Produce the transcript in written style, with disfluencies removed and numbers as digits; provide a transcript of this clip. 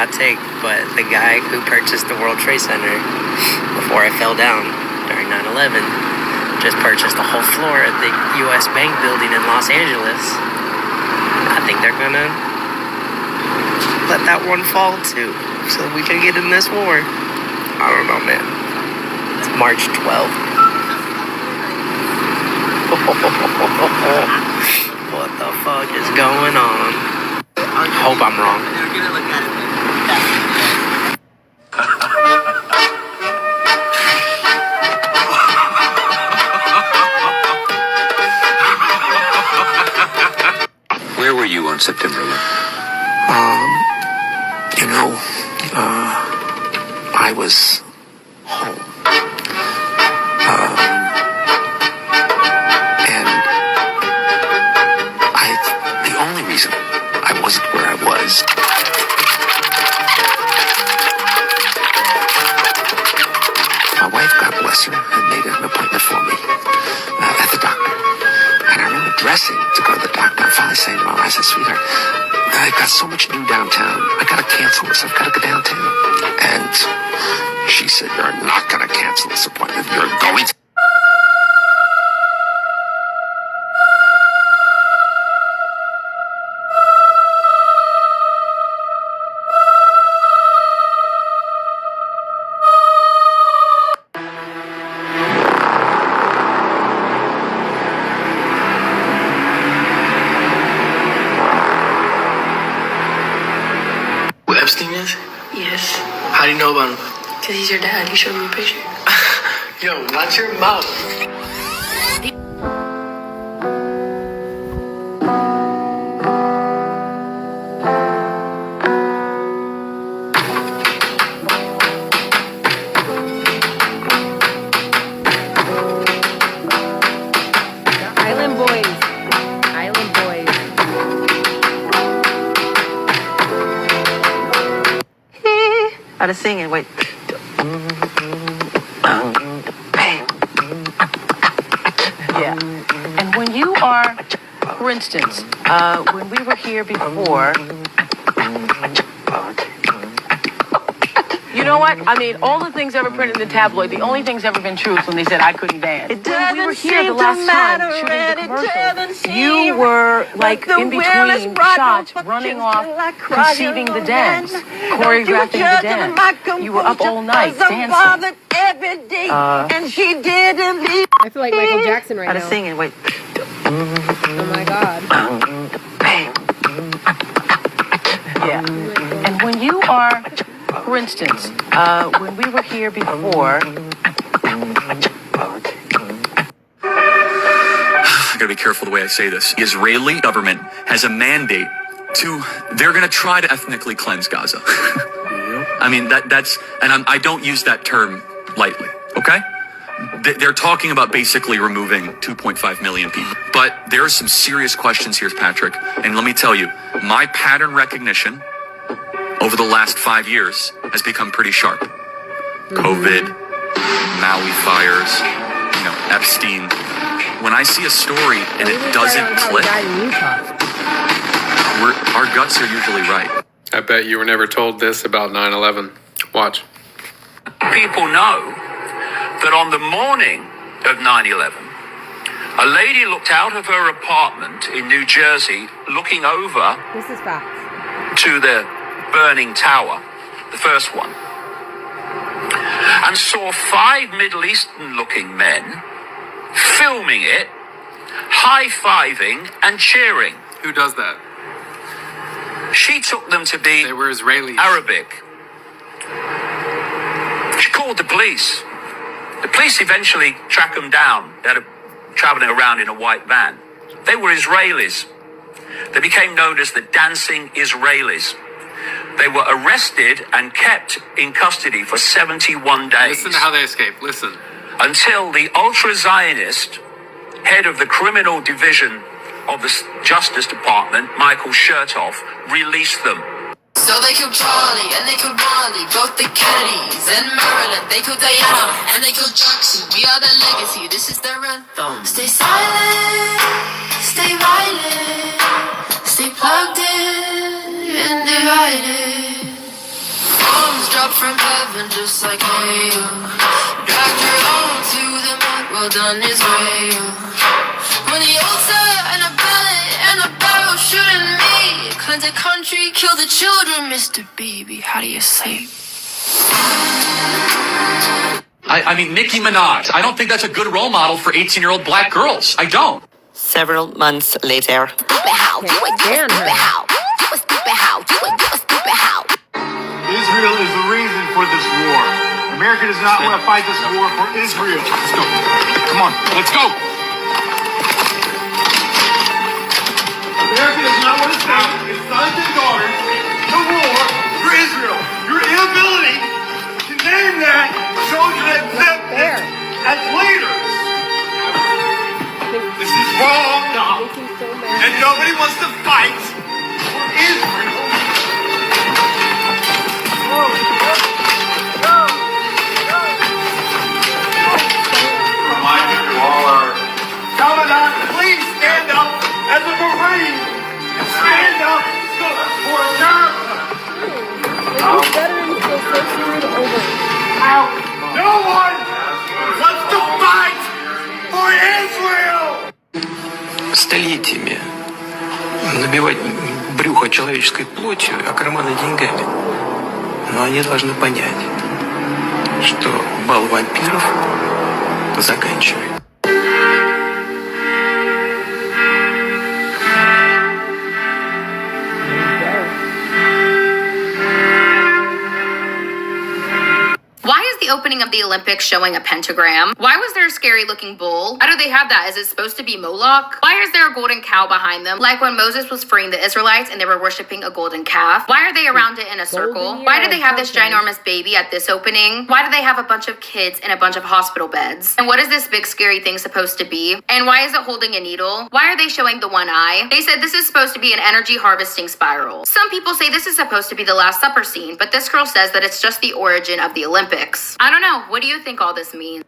hot take, but the guy who purchased the World Trade Center before it fell down during 9/11 just purchased a whole floor at the U.S. Bank building in Los Angeles. I think they're gonna let that one fall too, so we can get in this war. I don't know, man. It's March 12th. What the fuck is going on? Hope I'm wrong. Where were you on September 11th? I was home. The only reason I wasn't where I was. My wife, God bless her, had made an appointment for me at the doctor. And I remember dressing to go to the doctor and finally saying to my wife, I said, sweetheart, I've got so much new downtown. I gotta cancel this. I've gotta go downtown. And she said, you're not gonna cancel this appointment. You're going to. Epstein is? Yes. How do you know about him? Because he's your dad. He showed me a picture. Yo, watch your mouth. Island Boys. Island Boys. How to sing it? Wait. Yeah. And when you are, for instance, when we were here before, you know what? I mean, all the things ever printed in the tabloid, the only things ever been true is when they said I couldn't dance. When we were here the last time shooting the commercial, you were like in between shots, running off, conceiving the dance, choreographing the dance. You were up all night dancing. And she didn't leave. I feel like Michael Jackson right How to now. sing it? Wait. Oh my God. Yeah. And when you are, for instance, when we were here before, I gotta be careful the way I say this. The Israeli government has a mandate they're gonna try to ethnically cleanse Gaza. I mean, I don't use that term lightly, okay? They're talking about basically removing 2.5 million people. But there are some serious questions here, Patrick. And let me tell you, my pattern recognition over the last 5 years has become pretty sharp. COVID, Maui fires, Epstein. When I see a story and it doesn't click, our guts are usually right. I bet you were never told this about 9/11. Watch. People know that on the morning of 9/11, a lady looked out of her apartment in New Jersey, looking over This is facts. to the burning tower, the first one, and saw 5 Middle Eastern-looking men filming it, high-fiving and cheering. Who does that? She took them to be They were Israelis. Arabic. She called the police. The police eventually tracked them down. They were traveling around in a white van. They were Israelis. They became known as the Dancing Israelis. They were arrested and kept in custody for 71 days. Listen to how they escaped. Listen. Until the ultra-Zionist head of the criminal division of the Justice Department, Michael Chertoff, released them. So they killed Charlie and they killed Wally, both the Kennedys and Maryland. They killed Diana and they killed Jackson. We are the legacy, this is their anthem. Stay silent, stay violent, stay plugged in and divided. from heaven just like hail. Dragged her home to the mud, well done his way. When the altar and a ballad and a barrel shooting me, cleanse the country, kill the children, Mr. Baby, how do you say? I mean, Nicki Minaj. I don't think that's a good role model for 18-year-old black girls. I don't. Several months later. Stand her. Israel is the reason for this war. America does not want to fight this war for Israel. Let's go. Come on, let's go. America does not want to send its sons and daughters to war for Israel. Your inability to name that shows you that them as leaders. This is wrong, and nobody wants to fight for Israel. Remind you all are Commandant, please stand up as a Marine and stand up for America. These veterans feel so screwed over. No one wants to fight for Israel. Столетиями набивать брюхо человеческой плотью, а карманы деньгами. Но они должны понять, что бал вампиров заканчивает. Why is the opening of the Olympics showing a pentagram? Why was there a scary looking bull? Why do they have that? Is it supposed to be Moloch? Why is there a golden cow behind them? Like when Moses was freeing the Israelites and they were worshiping a golden calf. Why are they around it in a circle? Why do they have this ginormous baby at this opening? Why do they have a bunch of kids in a bunch of hospital beds? And what is this big scary thing supposed to be? And why is it holding a needle? Why are they showing the one eye? They said this is supposed to be an energy harvesting spiral. Some people say this is supposed to be the Last Supper scene, but this girl says that it's just the origin of the Olympics. I don't know. What do you think all this means?